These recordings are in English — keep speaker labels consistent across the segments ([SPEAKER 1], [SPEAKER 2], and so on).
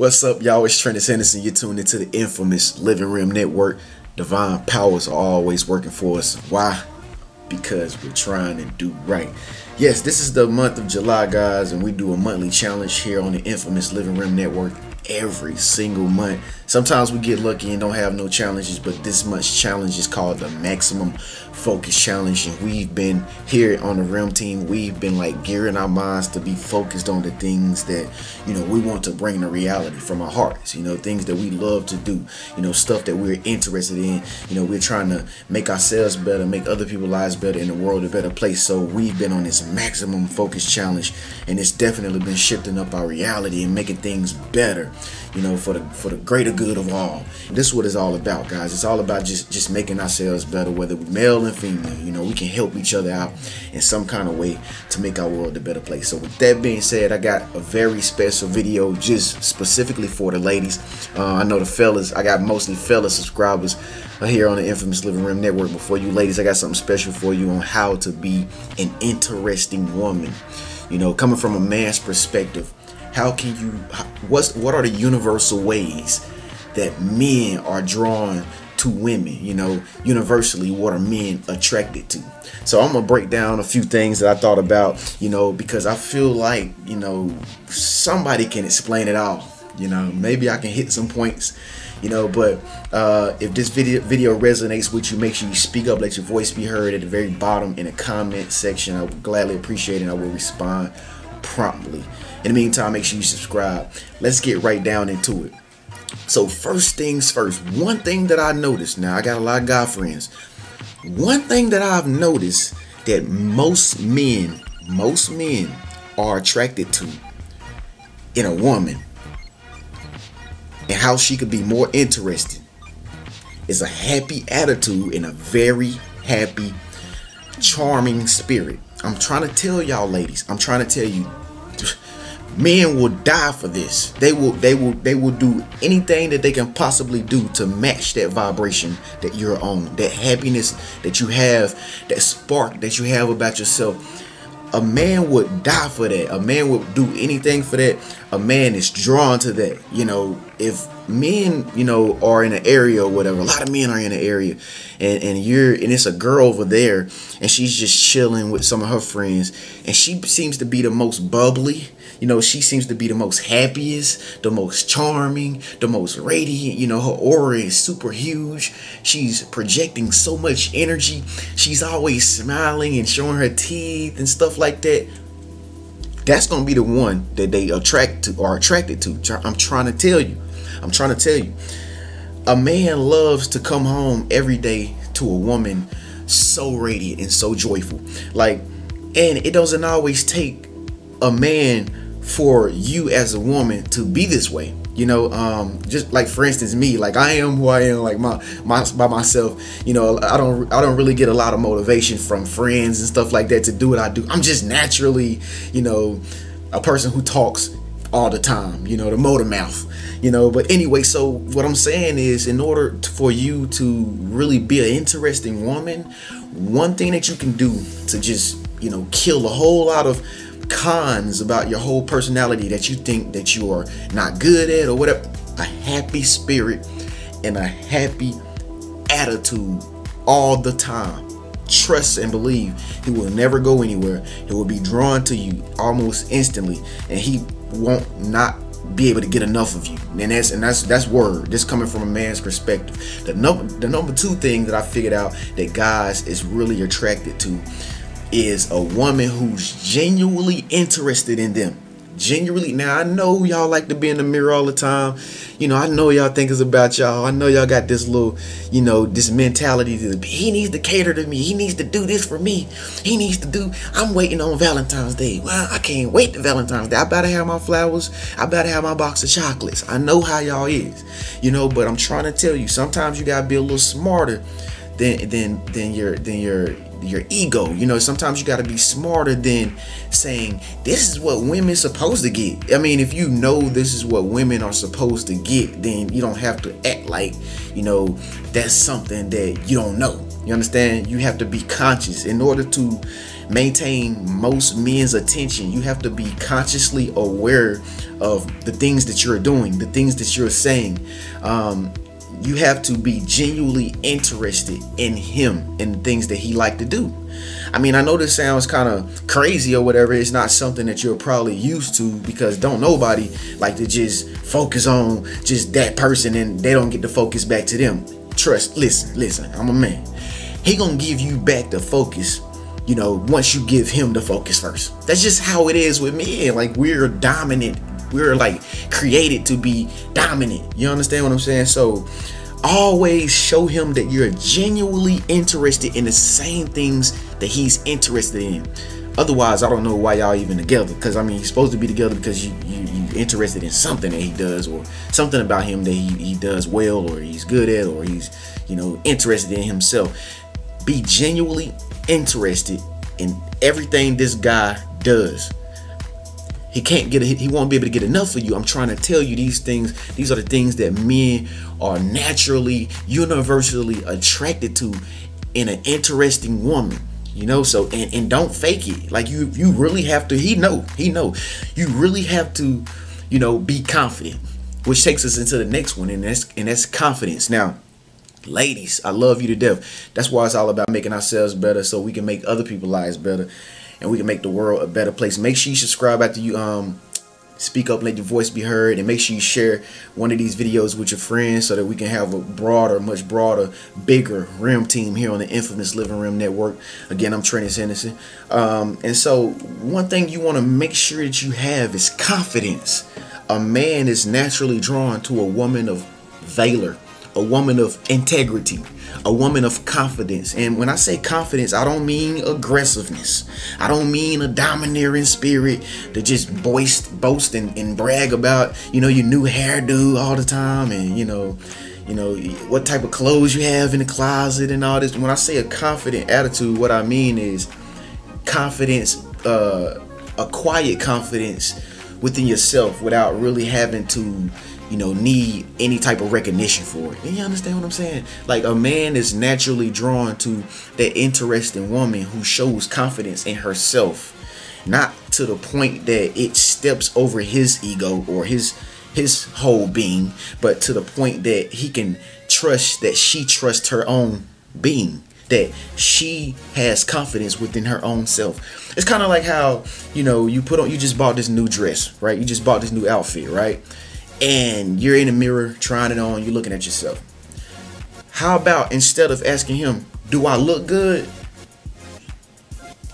[SPEAKER 1] What's up, y'all? It's Trenius. You're tuned into the infamous Living Room Network. Divine powers are always working for us. Why? Because we're trying to do right. Yes, this is the month of July, guys, and we do a monthly challenge here on the infamous Living Room Network every single month. Sometimes we get lucky and don't have no challenges, but this month's challenge is called the Maximum Focus Challenge, and we've been here on the Rim team. We've been like gearing our minds to be focused on the things that, you know, we want to bring to reality from our hearts, you know, things that we love to do, you know, stuff that we're interested in. You know, we're trying to make ourselves better, make other people's lives better, in the world a better place. So we've been on this Maximum Focus Challenge, and it's definitely been shifting up our reality and making things better, you know, for the greater good of all. This is what it's all about, guys. It's all about just making ourselves better, whether we're male and female. You know, we can help each other out in some kind of way to make our world a better place. So with that being said, I got a very special video just specifically for the ladies. I know the fellas, I got mostly fella subscribers here on the infamous Living Room Network. But for you ladies, I got something special for you on how to be an interesting woman. You know, coming from a man's perspective, how can you, what are the universal ways that men are drawn to women? You know, universally, what are men attracted to? So I'm gonna break down a few things that I thought about, you know, because I feel like, you know, somebody can explain it all. You know, maybe I can hit some points, you know, but if this video resonates with you, make sure you speak up, let your voice be heard at the very bottom in the comment section. I would gladly appreciate it, and I will respond promptly. In the meantime, make sure you subscribe. Let's get right down into it. So first things first, one thing that I noticed, now I got a lot of guy friends, one thing that I've noticed that most men are attracted to in a woman and how she could be more interesting is a happy attitude and a very happy, charming spirit. I'm trying to tell y'all ladies, I'm trying to tell you, men will die for this. They will do anything that they can possibly do to match that vibration that you're on, that happiness that you have, that spark that you have about yourself. A man would die for that. A man would do anything for that. A man is drawn to that. You know, if men, you know, are in an area or whatever, a lot of men are in an area, and it's a girl over there, and she's just chilling with some of her friends, and she seems to be the most bubbly. You know, she seems to be the most happiest, the most charming, the most radiant. You know, her aura is super huge. She's projecting so much energy. She's always smiling and showing her teeth and stuff like that. That's gonna be the one that they are attracted to. I'm trying to tell you. A man loves to come home every day to a woman so radiant and so joyful. Like, and it doesn't always take a man for you as a woman to be this way. You know, just like for instance me, like I am who I am, like by myself. You know, I don't really get a lot of motivation from friends and stuff like that to do what I do. I'm just naturally, you know, a person who talks all the time, you know, the motor mouth, you know. But anyway, so what I'm saying is, in order for you to really be an interesting woman, one thing that you can do to just, you know, kill a whole lot of cons about your whole personality that you think that you are not good at or whatever, a happy spirit and a happy attitude all the time. Trust and believe he will never go anywhere. He will be drawn to you almost instantly, and he won't not be able to get enough of you. And that's word. This coming from a man's perspective. The number two thing that I figured out that guys is really attracted to is a woman who's genuinely interested in them. Genuinely. Now I know y'all like to be in the mirror all the time. You know, I know y'all think it's about y'all. I know y'all got this little, you know, this mentality that he needs to cater to me. He needs to do this for me. He needs to do, I'm waiting on Valentine's Day. Well, I can't wait to Valentine's Day. I better have my flowers. I better have my box of chocolates. I know how y'all is, you know, but I'm trying to tell you, sometimes you gotta be a little smarter than your ego. You know, sometimes you got to be smarter than saying this is what women supposed to get. I mean, if you know this is what women are supposed to get, then you don't have to act like, you know, that's something that you don't know. You understand? You have to be conscious in order to maintain most men's attention. You have to be consciously aware of the things that you're doing, the things that you're saying. You have to be genuinely interested in him and the things that he like to do. I mean, I know this sounds kind of crazy or whatever. It's not something that you're probably used to, because don't nobody like to just focus on just that person and they don't get the focus back to them. Trust, listen, I'm a man. He gonna give you back the focus, you know, once you give him the focus first. That's just how it is with men. Like, we're dominant. We're like created to be dominant. You understand what I'm saying? So always show him that you're genuinely interested in the same things that he's interested in. Otherwise, I don't know why y'all even together. Because I mean, you're supposed to be together because you interested in something that he does, or something about him that he does well, or he's good at, or he's, you know, interested in himself. Be genuinely interested in everything this guy does. He won't be able to get enough of you. I'm trying to tell you these things. These are the things that men are naturally, universally attracted to in an interesting woman. You know, so and don't fake it. Like, you really have to. He know. You really have to, you know, be confident. Which takes us into the next one, and that's confidence. Now, ladies, I love you to death. That's why it's all about making ourselves better, so we can make other people's lives better, and we can make the world a better place. Make sure you subscribe after you speak up, let your voice be heard, and make sure you share one of these videos with your friends so that we can have a broader, much broader, bigger Rim team here on the infamous Living Rim Network. Again, I'm Trenius. And so one thing you want to make sure that you have is confidence. A man is naturally drawn to a woman of valor, a woman of integrity, a woman of confidence. And when I say confidence, I don't mean aggressiveness. I don't mean a domineering spirit to just boast and brag about, you know, your new hairdo all the time, and you know what type of clothes you have in the closet and all this. When I say a confident attitude, what I mean is confidence, a quiet confidence within yourself without really having to, you know, need any type of recognition for it. You understand what I'm saying? Like, a man is naturally drawn to that interesting woman who shows confidence in herself, not to the point that it steps over his ego or his whole being, but to the point that he can trust that she trusts her own being, that she has confidence within her own self. It's kind of like how, you know, you just bought this new dress, right? You just bought this new outfit, right? And you're in the mirror trying it on, you're looking at yourself. How about, instead of asking him, do I look good?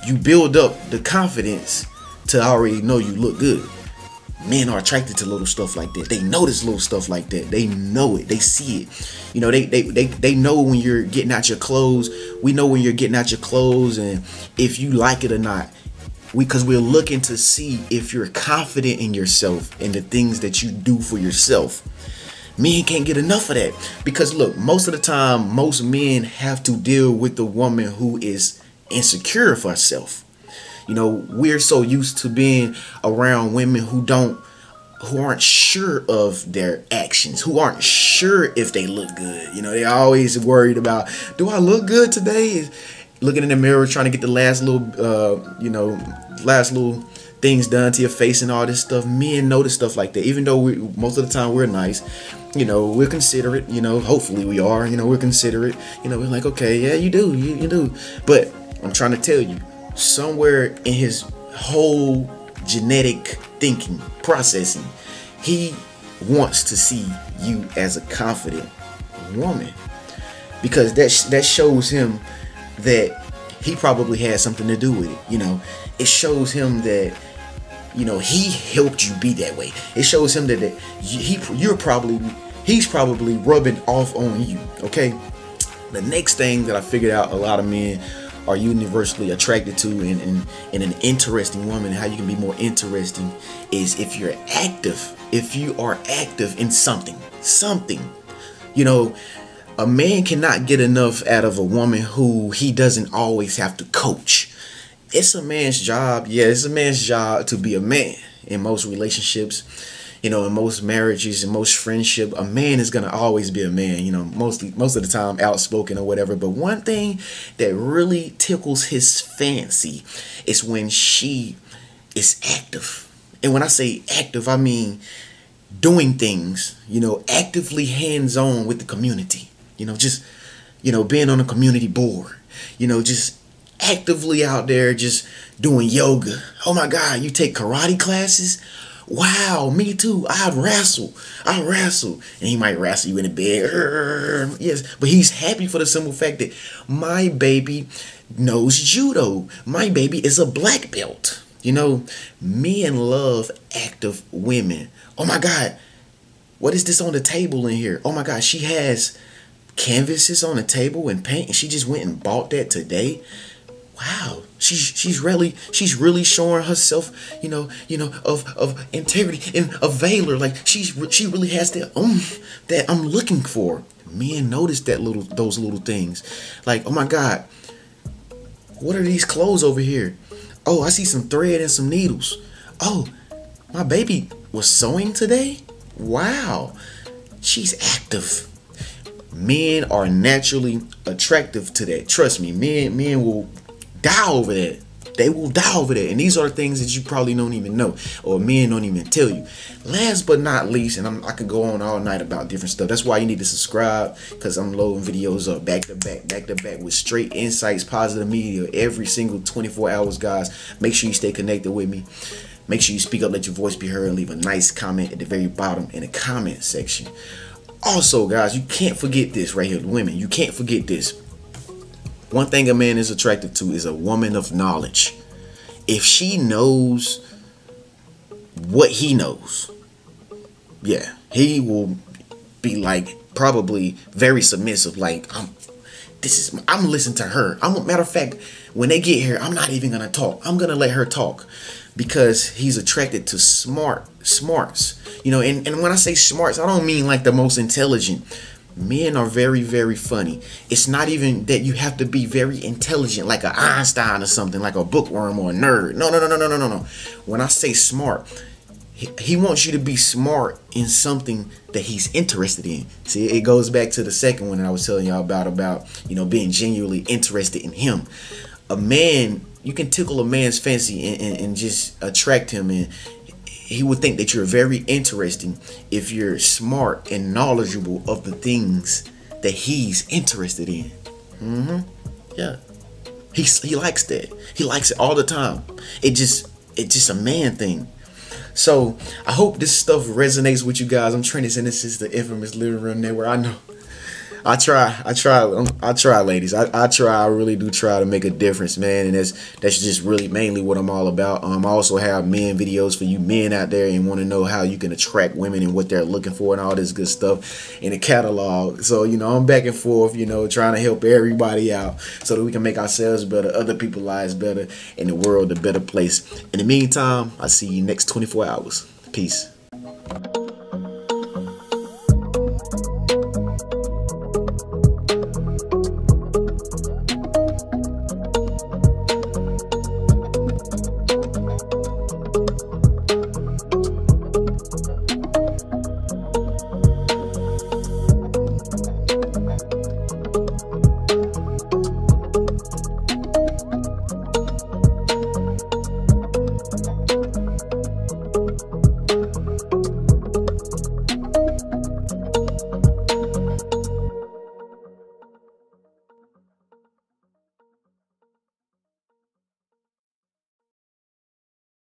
[SPEAKER 1] You build up the confidence to already know you look good. Men are attracted to little stuff like that. They notice little stuff like that. They know it. They see it. You know, they know when you're getting out your clothes. We know when you're getting out your clothes and if you like it or not. Because we're looking to see if you're confident in yourself and the things that you do for yourself. Men can't get enough of that. Because look, most of the time, most men have to deal with the woman who is insecure of herself. You know, we're so used to being around women who aren't sure of their actions, who aren't sure if they look good. You know, they're always worried about, do I look good today? Looking in the mirror, trying to get the last little things done to your face and all this stuff. Men notice stuff like that. Even though most of the time we're nice, you know, we're considerate. You know, hopefully we are. You know, we're considerate. You know, we're like, okay, yeah, you do, you do. But I'm trying to tell you, somewhere in his whole genetic thinking, processing, he wants to see you as a confident woman, because that shows him that he probably had something to do with it. You know, it shows him that, you know, he helped you be that way. It shows him that he's probably rubbing off on you. Okay. The next thing that I figured out a lot of men are universally attracted to in an interesting woman, how you can be more interesting, is if you're active. If you are active in something, you know, a man cannot get enough out of a woman who he doesn't always have to coach. It's a man's job. Yeah, it's a man's job to be a man in most relationships. You know, in most marriages and most friendship, a man is gonna always be a man. You know, most of the time outspoken or whatever. But one thing that really tickles his fancy is when she is active. And when I say active, I mean doing things. You know, actively hands-on with the community. You know, just being on a community board. You know, just actively out there, just doing yoga. Oh my God, you take karate classes? Wow, me too. I wrestle. And he might wrestle you in the bed. Yes, but he's happy for the simple fact that my baby knows judo. My baby is a black belt. You know, men love active women. Oh my God, what is this on the table in here? Oh my God, she has canvases on the table and paint, and she just went and bought that today. Wow, she's really showing herself, of integrity and of valor. Like she really has that I'm looking for. Men notice those little things. Like, oh my God, what are these clothes over here? Oh, I see some thread and some needles. Oh, my baby was sewing today. Wow, she's active. Men are naturally attractive to that. Trust me, men will die over that. They will die over that. And these are things that you probably don't even know, or men don't even tell you. Last but not least, and I could go on all night about different stuff. That's why you need to subscribe, because I'm loading videos up back to back with straight insights, positive media every single 24 hours, guys. Make sure you stay connected with me. Make sure you speak up, let your voice be heard, and leave a nice comment at the very bottom in the comment section. Also, guys, you can't forget this right here, women. You can't forget this. One thing a man is attracted to is a woman of knowledge. If she knows what he knows, yeah, he will be like probably very submissive. Like, I'm listening to her. Matter of fact, when they get here, I'm not even gonna talk. I'm gonna let her talk, because he's attracted to smarts. You know, and when I say smarts, I don't mean like the most intelligent. Men are very, very funny. It's not even that you have to be very intelligent, like an Einstein or something, like a bookworm or a nerd. No. When I say smart, he wants you to be smart in something that he's interested in. See, it goes back to the second one that I was telling y'all about being genuinely interested in him. A man, you can tickle a man's fancy and just attract him, and he would think that you're very interesting if you're smart and knowledgeable of the things that he's interested in. Yeah, he likes that. He likes it all the time. It's just a man thing. So I hope this stuff resonates with you guys. I'm Trenius, and this is the infamous Living Room Network. I know. I try, ladies. I try. I really do try to make a difference, man. And that's just really mainly what I'm all about. I also have men videos for you men out there and want to know how you can attract women and what they're looking for and all this good stuff in the catalog. So, I'm back and forth, trying to help everybody out so that we can make ourselves better, other people's lives better, and the world a better place. In the meantime, I'll see you next 24 hours. Peace.